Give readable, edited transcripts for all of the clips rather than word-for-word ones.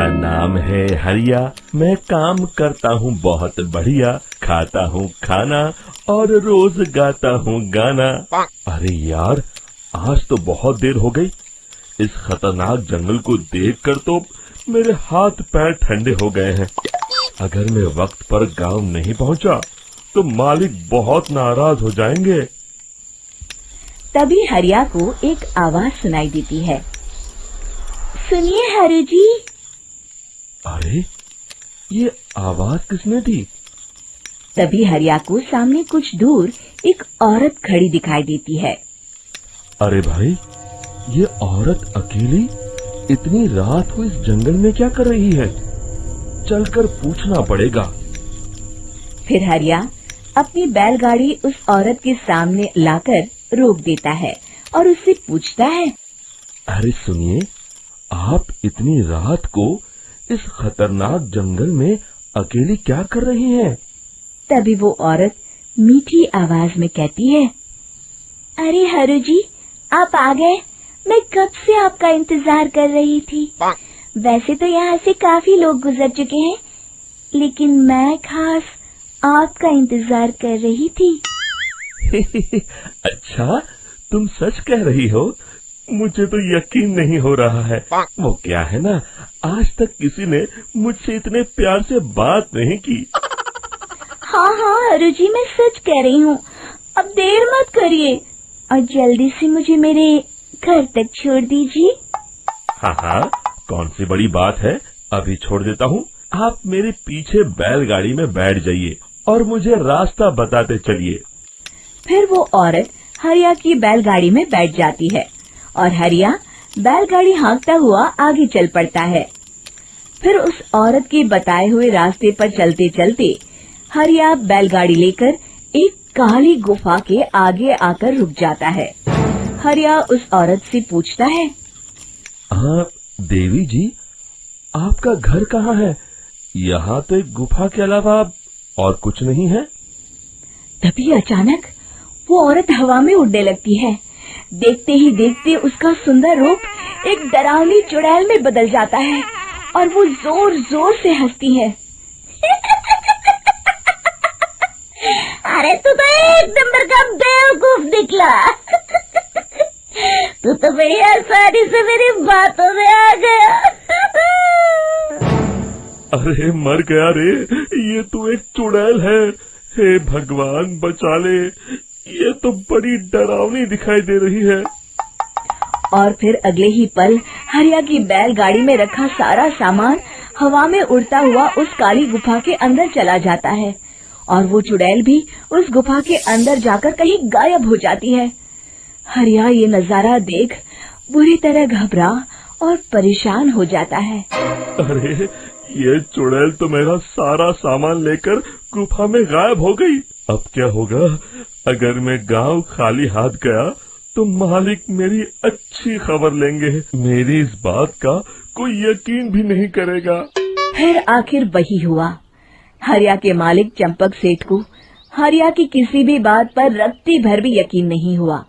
मेरा नाम है हरिया, मैं काम करता हूँ बहुत बढ़िया, खाता हूँ खाना और रोज गाता हूँ गाना। अरे यार, आज तो बहुत देर हो गई। इस खतरनाक जंगल को देखकर तो मेरे हाथ पैर ठंडे हो गए हैं। अगर मैं वक्त पर गांव नहीं पहुंचा तो मालिक बहुत नाराज हो जाएंगे। तभी हरिया को एक आवाज सुनाई देती है। सुनिए हरु जी। अरे, ये आवाज किसने दी? तभी हरिया को सामने कुछ दूर एक औरत खड़ी दिखाई देती है। अरे भाई, ये औरत अकेली इतनी रात को इस जंगल में क्या कर रही है? चलकर पूछना पड़ेगा। फिर हरिया अपनी बैलगाड़ी उस औरत के सामने लाकर रोक देता है और उससे पूछता है। अरे सुनिए, आप इतनी रात को इस खतरनाक जंगल में अकेली क्या कर रही हैं? तभी वो औरत मीठी आवाज में कहती है। अरे हरु जी, आप आ गए। मैं कब से आपका इंतजार कर रही थी। वैसे तो यहाँ से काफी लोग गुजर चुके हैं, लेकिन मैं खास आपका इंतजार कर रही थी। अच्छा, तुम सच कह रही हो? मुझे तो यकीन नहीं हो रहा है। वो क्या है ना, आज तक किसी ने मुझसे इतने प्यार से बात नहीं की। हाँ हरु जी, मैं सच कह रही हूँ। अब देर मत करिए और जल्दी से मुझे मेरे घर तक छोड़ दीजिए। हाँ, कौन सी बड़ी बात है, अभी छोड़ देता हूँ। आप मेरे पीछे बैलगाड़ी में बैठ जाइए और मुझे रास्ता बताते चलिए। फिर वो औरत हरिया की बैलगाड़ी में बैठ जाती है और हरिया बैलगाड़ी हाँकता हुआ आगे चल पड़ता है। फिर उस औरत के बताए हुए रास्ते पर चलते चलते हरिया बैलगाड़ी लेकर एक काली गुफा के आगे आकर रुक जाता है। हरिया उस औरत से पूछता है। देवी जी, आपका घर कहाँ है? यहाँ तो एक गुफा के अलावा और कुछ नहीं है। तभी अचानक वो औरत हवा में उड़ने लगती है। देखते ही देखते उसका सुंदर रूप एक डरावनी चुड़ैल में बदल जाता है और वो जोर जोर से हंसती है। अरे तू तो एक नंबर का बेवकूफ निकला। तू तो बड़ी आसानी से मेरी बातों में आ गया। अरे मर गया रे, ये तो एक चुड़ैल है। हे भगवान बचा ले, ये तो बड़ी डरावनी दिखाई दे रही है। और फिर अगले ही पल हरिया की बैलगाड़ी में रखा सारा सामान हवा में उड़ता हुआ उस काली गुफा के अंदर चला जाता है और वो चुड़ैल भी उस गुफा के अंदर जाकर कहीं गायब हो जाती है। हरिया ये नजारा देख बुरी तरह घबरा और परेशान हो जाता है। अरे, ये चुड़ैल तो मेरा सारा सामान लेकर गुफा में गायब हो गई। अब क्या होगा? अगर मैं गांव खाली हाथ गया तो मालिक मेरी अच्छी खबर लेंगे। मेरी इस बात का कोई यकीन भी नहीं करेगा। फिर आखिर वही हुआ। हरिया के मालिक चंपक सेठ को हरिया की किसी भी बात पर रत्ती भर भी यकीन नहीं हुआ।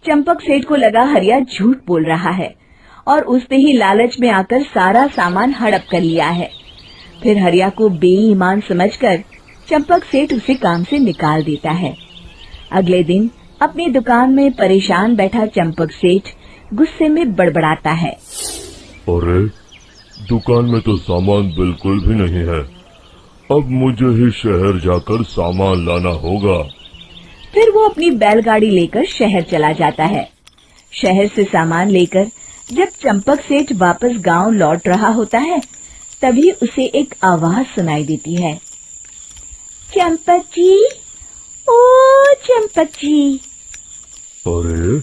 चंपक सेठ को लगा हरिया झूठ बोल रहा है और उसने ही लालच में आकर सारा सामान हड़प कर लिया है। फिर हरिया को बेईमान समझकर चंपक सेठ उसे काम से निकाल देता है। अगले दिन अपनी दुकान में परेशान बैठा चंपक सेठ गुस्से में बड़बड़ाता है। अरे, दुकान में तो सामान बिल्कुल भी नहीं है। अब मुझे ही शहर जाकर सामान लाना होगा। फिर वो अपनी बैलगाड़ी लेकर शहर चला जाता है। शहर से सामान लेकर जब चंपक सेठ वापस गांव लौट रहा होता है, तभी उसे एक आवाज सुनाई देती है। चंपक जी, ओ चंपक जी। अरे,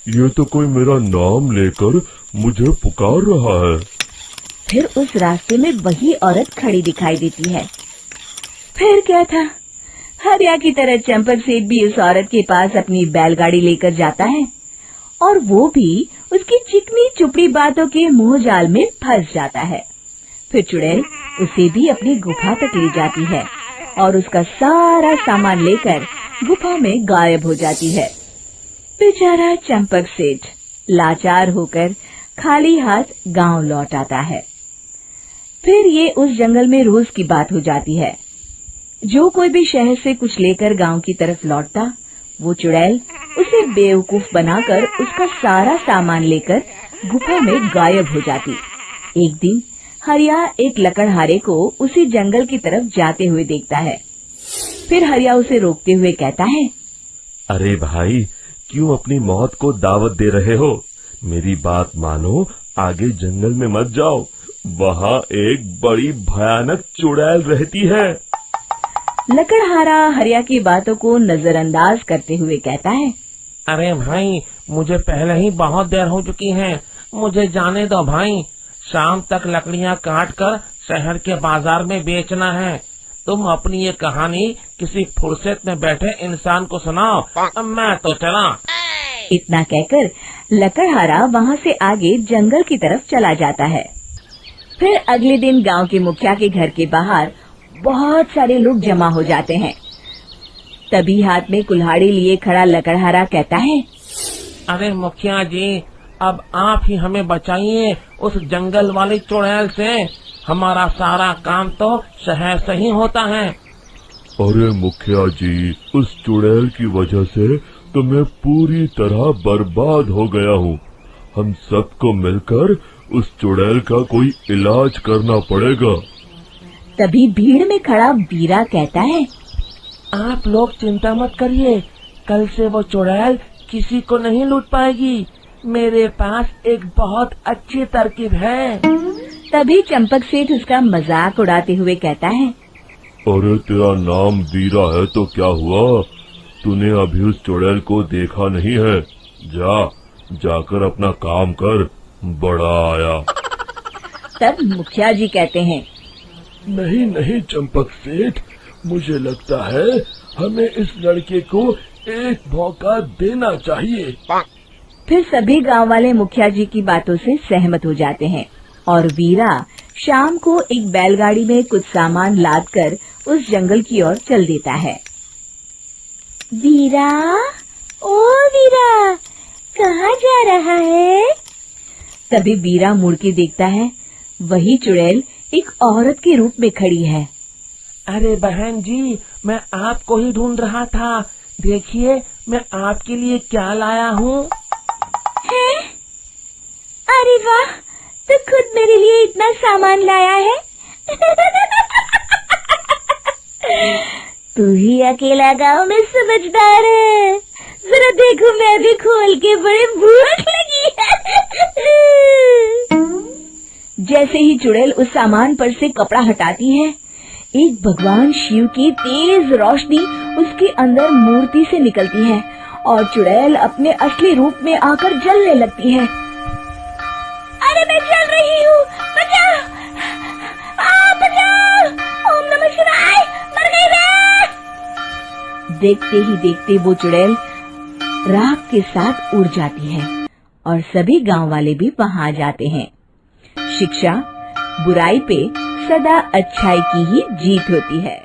ये तो कोई मेरा नाम लेकर मुझे पुकार रहा है। फिर उस रास्ते में वही औरत खड़ी दिखाई देती है। फिर क्या था, हरिया की तरह चंपक सेठ भी उस औरत के पास अपनी बैलगाड़ी लेकर जाता है और वो भी उसकी चिकनी चुपड़ी बातों के मोह जाल में फंस जाता है। फिर चुड़ैल उसे भी अपनी गुफा तक ले जाती है और उसका सारा सामान लेकर गुफा में गायब हो जाती है। बेचारा चंपक सेठ लाचार होकर खाली हाथ गांव लौट आता है। फिर ये उस जंगल में रोज की बात हो जाती है। जो कोई भी शहर से कुछ लेकर गांव की तरफ लौटता, वो चुड़ैल उसे बेवकूफ बनाकर उसका सारा सामान लेकर गुफा में गायब हो जाती। एक दिन हरिया एक लकड़हारे को उसी जंगल की तरफ जाते हुए देखता है। फिर हरिया उसे रोकते हुए कहता है, अरे भाई, क्यों अपनी मौत को दावत दे रहे हो? मेरी बात मानो, आगे जंगल में मत जाओ, वहाँ एक बड़ी भयानक चुड़ैल रहती है। लकड़हारा हरिया की बातों को नजरअंदाज करते हुए कहता है, अरे भाई, मुझे पहले ही बहुत देर हो चुकी है, मुझे जाने दो भाई। शाम तक लकड़ियाँ काट कर शहर के बाजार में बेचना है। तुम अपनी ये कहानी किसी फुर्सत में बैठे इंसान को सुनाओ, मैं तो चला। इतना कहकर लकड़हारा वहाँ से आगे जंगल की तरफ चला जाता है। फिर अगले दिन गांव के मुखिया के घर के बाहर बहुत सारे लोग जमा हो जाते हैं। तभी हाथ में कुल्हाड़ी लिए खड़ा लकड़हारा कहता है, अरे मुखिया जी, अब आप ही हमें बचाइए उस जंगल वाली चुड़ैल से। हमारा सारा काम तो शहर से ही होता है। अरे मुखिया जी, उस चुड़ैल की वजह से तो मैं पूरी तरह बर्बाद हो गया हूँ। हम सबको मिलकर उस चुड़ैल का कोई इलाज करना पड़ेगा। तभी भीड़ में खड़ा वीरा कहता है, आप लोग चिंता मत करिए, कल से वो चुड़ैल किसी को नहीं लूट पाएगी। मेरे पास एक बहुत अच्छी तरकीब है। तभी चंपक सेठ उसका मजाक उड़ाते हुए कहता है, अरे तेरा नाम वीरा है तो क्या हुआ? तूने अभी उस चुड़ैल को देखा नहीं है? जाकर अपना काम कर, बड़ा आया। तब मुखिया जी कहते हैं, नहीं चंपक सेठ, मुझे लगता है हमें इस लड़के को एक मौका देना चाहिए। फिर सभी गांव वाले मुखिया जी की बातों से सहमत हो जाते हैं और वीरा शाम को एक बैलगाड़ी में कुछ सामान लादकर उस जंगल की ओर चल देता है। वीरा, ओ वीरा, कहाँ जा रहा है? तभी वीरा मुड़ के देखता है, वही चुड़ैल एक औरत के रूप में खड़ी है। अरे बहन जी, मैं आपको ही ढूंढ रहा था। देखिए, मैं आपके लिए क्या लाया हूँ। अरे वाह, तो खुद मेरे लिए इतना सामान लाया है। तू ही अकेला गांव में समझदार है। जरा देखो, मैं भी खोल के, बड़े भूख लगी है। जैसे ही चुड़ैल उस सामान पर से कपड़ा हटाती है, एक भगवान शिव की तेज रोशनी उसके अंदर मूर्ति से निकलती है और चुड़ैल अपने असली रूप में आकर जलने लगती है। अरे मैं जल रही हूँ, बचाओ! बचाओ! ओम नमः शिवाय, मर गई मैं! देखते ही देखते वो चुड़ैल राख के साथ उड़ जाती है और सभी गांव वाले भी वहां आ जाते हैं। शिक्षा बुराई पे सदा अच्छाई की ही जीत होती है।